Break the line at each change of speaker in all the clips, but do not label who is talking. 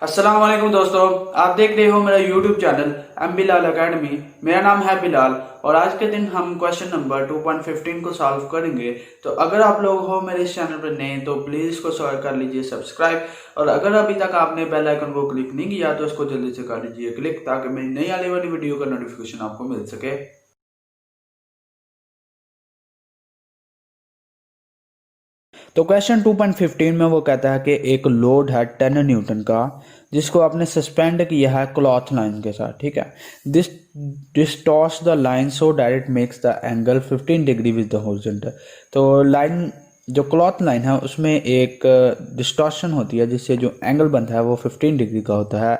अस्सलाम वालेकुम दोस्तों, आप देख रहे हो मेरा YouTube channel M Bilal academy. मेरा नाम है बिलाल और आज के दिन हम क्वेश्चन नंबर 2.15 को सॉल्व करेंगे। तो अगर आप लोग हो मेरे इस चैनल पर नए तो प्लीज़ इसको कर लीजिए सब्सक्राइब, और अगर अभी तक आपने बेल आइकन को क्लिक नहीं किया तो इसको जल्दी से कर लीजिए क्लिक, ताकि मेरी नई आने वाली वीडियो का नोटिफिकेशन आपको मिल सके। तो क्वेश्चन 2.15 में वो कहता है कि एक लोड है 10 न्यूटन का, जिसको आपने सस्पेंड किया है क्लॉथ लाइन के साथ। ठीक है, this distorts the line so that it makes the angle 15 degree with the horizontal. तो लाइन जो क्लॉथ लाइन है उसमें एक डिस्टॉर्शन होती है, जिससे जो एंगल बनता है वो 15 डिग्री का होता है।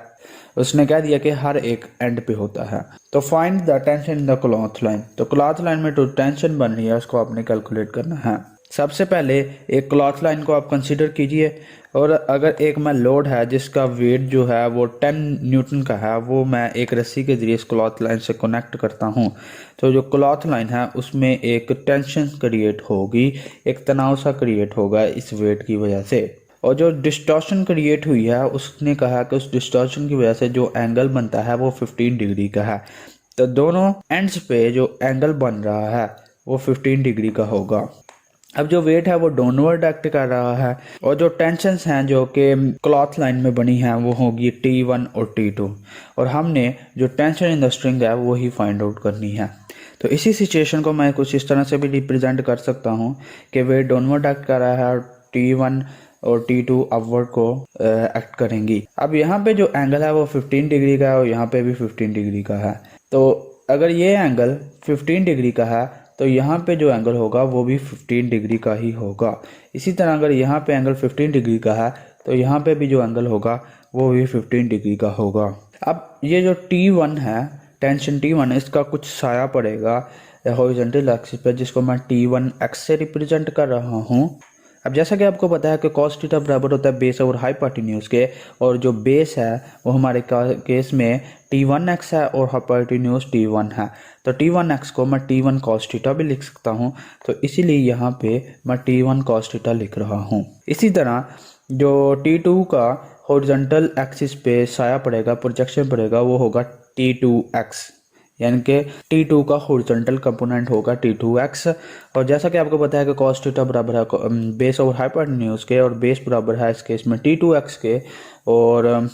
उसने कह दिया कि हर एक एंड पे होता है। तो find the tension in the cloth line. तो क्लॉथ लाइन में जो टेंशन बन रही है उसको आपने कैलकुलेट करना है। सबसे पहले एक क्लॉथ लाइन को आप कंसीडर कीजिए, और अगर एक मैं लोड है जिसका वेट जो है वो 10 न्यूटन का है, वो मैं एक रस्सी के जरिए इस क्लॉथ लाइन से कनेक्ट करता हूँ। तो जो क्लॉथ लाइन है उसमें एक टेंशन क्रिएट होगी, एक तनाव सा क्रिएट होगा इस वेट की वजह से। और जो डिस्टॉर्शन क्रिएट हुई है उसने कहा कि उस डिस्टॉर्शन की वजह से जो एंगल बनता है वो 15 डिग्री का है। तो दोनों एंड्स पे जो एंगल बन रहा है वो 15 डिग्री का होगा। अब जो वेट है वो डाउनवर्ड एक्ट कर रहा है, और जो टेंशन्स हैं जो कि क्लॉथ लाइन में बनी हैं वो होगी T1 और T2, और हमने जो टेंशन इन द स्ट्रिंग है वो ही फाइंड आउट करनी है। तो इसी सिचुएशन को मैं कुछ इस तरह से भी रिप्रेजेंट कर सकता हूँ कि वेट डाउनवर्ड एक्ट कर रहा है और T1 और T2 अपवर्ड को एक्ट करेंगी। अब यहाँ पे जो एंगल है वो 15 डिग्री का है और यहाँ पे भी 15 डिग्री का है। तो अगर ये एंगल 15 डिग्री का है तो यहाँ पे जो एंगल होगा वो भी 15 डिग्री का ही होगा। इसी तरह अगर यहाँ पे एंगल 15 डिग्री का है तो यहाँ पे भी जो एंगल होगा वो भी 15 डिग्री का होगा। अब ये जो T1 है, टेंशन T1, इसका कुछ साया पड़ेगा हॉरिजॉन्टल एक्सिस पे, जिसको मैं T1 एक्स से रिप्रेजेंट कर रहा हूँ। अब जैसा कि आपको पता है कि कॉस थीटा बराबर होता है बेस और हाइपोटेन्यूज के, और जो बेस है वो हमारे केस में T1x है और हाइपोटेन्यूज T1 है। तो T1x को मैं T1 cos थीटा भी लिख सकता हूँ, तो इसीलिए यहाँ पे मैं T1 cos थीटा लिख रहा हूँ। इसी तरह जो T2 का हॉरिजॉन्टल एक्सिस पे साया पड़ेगा, प्रोजेक्शन पड़ेगा, वो होगा T2x, यानी कि T2 का हॉरिजॉन्टल कंपोनेंट होगा T2x। और जैसा कि आपको पता है कि cos थीटा बराबर है बेस ओवर हाइपोटेन्यूज के, और बेस बराबर है इस केस में T2x के, और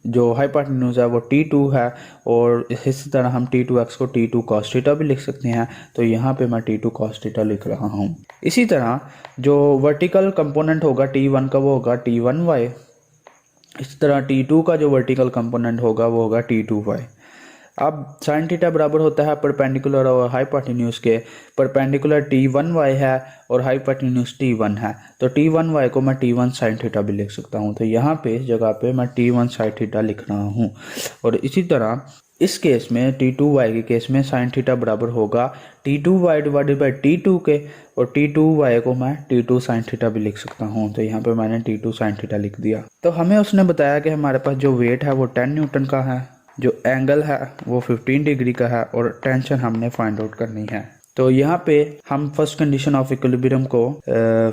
जो हाइपोटेन्यूज है वो T2 है, और इसी तरह हम T2x को T2 cos थीटा भी लिख सकते हैं। तो यहाँ पे मैं T2 cos थीटा लिख रहा हूँ। इसी तरह जो वर्टिकल कंपोनेंट होगा T1 का वो होगा T1y। इसी तरह T2 का जो वर्टिकल कंपोनेंट होगा वो होगा T2y। अब साइन थीटा बराबर होता है परपेंडिकुलर और हाइपोटेन्यूज के। परपेंडिकुलर T1y है और हाइपोटेन्यूज T1 है, तो T1y को मैं T1 साइन थीटा भी लिख सकता हूँ। तो यहाँ पे इस जगह पे मैं T1 साइन थीटा लिख रहा हूँ। और इसी तरह इस केस में T2y के केस में साइन थीटा बराबर होगा T2y डिवाइडेड बाई T2 के, और T2y को मैं T2 साइन थीटा भी लिख सकता हूँ। तो यहाँ पे मैंने T2 साइन थीटा लिख दिया। तो हमें उसने बताया कि हमारे पास जो वेट है वो 10 न्यूटन का है, जो एंगल है वो 15 डिग्री का है, और टेंशन हमने फाइंड आउट करनी है। तो यहाँ पे हम फर्स्ट कंडीशन ऑफ इक्विलिब्रियम को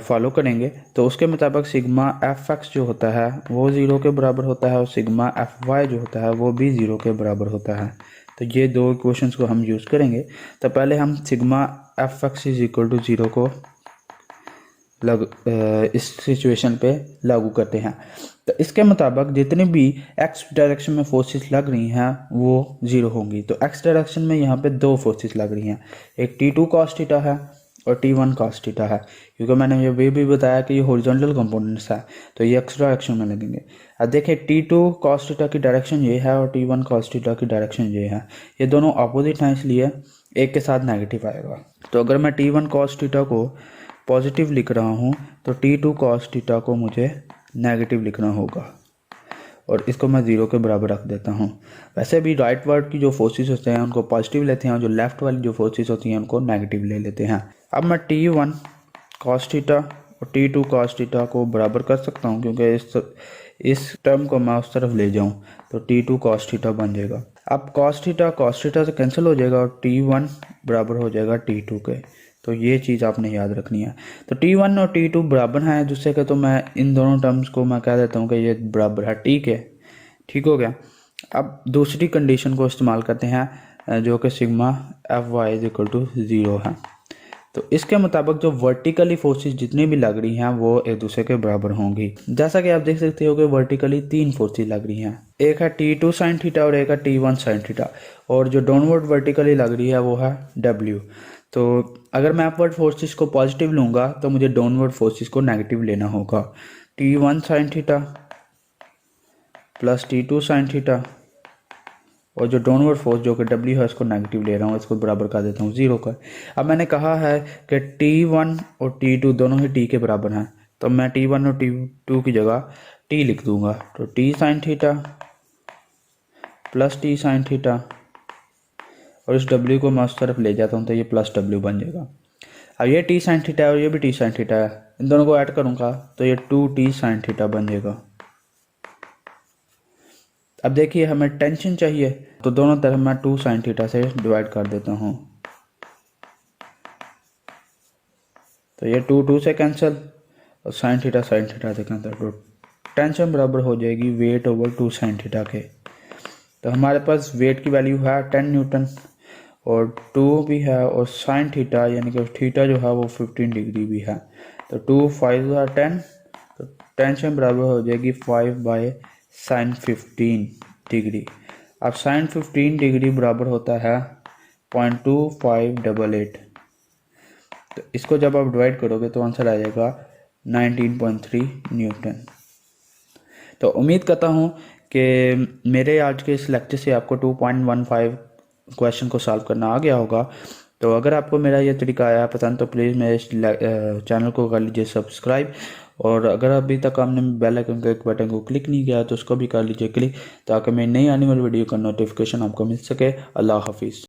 फॉलो करेंगे। तो उसके मुताबिक सिग्मा एफ एक्स जो होता है वो 0 के बराबर होता है, और सिग्मा एफ वाई जो होता है वो भी 0 के बराबर होता है। तो ये दो इक्वेशंस को हम यूज़ करेंगे। तो पहले हम sigma F X is equal to 0 को इस सिचुएशन पे लागू करते हैं। तो इसके मुताबिक जितनी भी एक्स डायरेक्शन में फोर्सेस लग रही हैं वो 0 होंगी। तो एक्स डायरेक्शन में यहाँ पे दो फोर्सेस लग रही हैं, एक T2 cos थीटा है और T1 cos थीटा है, क्योंकि मैंने ये भी बताया कि ये हॉरिजॉन्टल कंपोनेंट्स है तो ये एक्स डायरेक्शन में लगेंगे। अब देखिए T2 cos थीटा की डायरेक्शन ये है और T1 cos थीटा की डायरेक्शन ये है। ये दोनों अपोजिट हैं, इसलिए एक के साथ नेगेटिव आएगा। तो अगर मैं T1 cos थीटा को पॉजिटिव लिख रहा हूँ तो T2 cos थीटा को मुझे नेगेटिव लिखना होगा, और इसको मैं 0 के बराबर रख देता हूँ। वैसे भी राइट वर्ड की जो फोर्सेस होते हैं उनको पॉजिटिव लेते हैं, और जो लेफ्ट वाली जो फोर्सेस होती हैं उनको नेगेटिव ले लेते हैं। अब मैं T1 cos थीटा और T2 cos थीटा को बराबर कर सकता हूँ, क्योंकि इस टर्म को मैं उस तरफ ले जाऊँ तो T2 cos थीटा बन जाएगा। अब cos थीटा से कैंसिल हो जाएगा और T1 बराबर हो जाएगा T2 के। तो ये चीज़ आपने याद रखनी है। तो T1 और T2 बराबर हैं एक दूसरे के, तो मैं इन दोनों टर्म्स को मैं कह देता हूँ कि ये बराबर है, ठीक है। ठीक हो गया। अब दूसरी कंडीशन को इस्तेमाल करते हैं जो कि sigma F Y is equal to 0 है। तो इसके मुताबिक जो वर्टिकली फोर्सेस जितनी भी लग रही हैं वो एक दूसरे के बराबर होंगी। जैसा कि आप देख सकते हो कि वर्टिकली 3 फोर्सेस लग रही हैं, एक है T2 साइन थीटा और एक है T1 साइन थीटा, और जो डाउनवर्ड वर्टिकली लग रही है वो है W। तो अगर मैं अपवर्ड फोर्सेस को पॉजिटिव लूँगा तो मुझे डाउनवर्ड फोर्सेस को नेगेटिव लेना होगा। T1 sine theta plus T2 sine theta, और जो डाउनवर्ड फोर्स जो कि W है उसको नेगेटिव ले रहा हूँ, इसको बराबर कर देता हूँ 0 का। अब मैंने कहा है कि T1 और T2 दोनों ही T के बराबर हैं, तो मैं T1 और T2 की जगह T लिख दूंगा। तो T sine theta plus T sine theta, और इस W को मैं उस तरफ ले जाता हूँ तो ये प्लस W बन जाएगा। अब ये T साइन थीटा है और ये भी T साइन थीटा है, इन दोनों को ऐड करूँगा तो ये 2T साइन थीटा बन जाएगा। अब देखिए हमें टेंशन चाहिए, तो दोनों तरफ मैं 2 साइन थीटा से डिवाइड कर देता हूँ, तो ये 2 से कैंसिल और साइन थीटा से कैंसिल, तो टेंशन बराबर हो जाएगी वेट ओवर 2 साइन थीटा के। तो हमारे पास वेट की वैल्यू है 10 न्यूटन और 2 भी है, और साइन थीटा यानी कि थीटा जो है वो 15 डिग्री भी है। तो 2 5 10, तो टेंशन बराबर हो जाएगी 5 बाय साइन 15 डिग्री। अब साइन 15 डिग्री बराबर होता है 0.2588। तो इसको जब आप डिवाइड करोगे तो आंसर आ जाएगा 19.3 न्यूटन। तो उम्मीद करता हूँ कि मेरे आज के इस लेक्चर से आपको 2.15 क्वेश्चन को सॉल्व करना आ गया होगा। तो अगर आपको मेरा ये तरीका आया पसंद तो प्लीज़ मेरे इस चैनल को कर लीजिए सब्सक्राइब, और अगर अभी तक आपने बेल आइकन के बटन को क्लिक नहीं किया तो उसको भी कर लीजिए क्लिक, ताकि मेरी नई आने वाली वीडियो का नोटिफिकेशन आपको मिल सके। अल्लाह हाफिज़।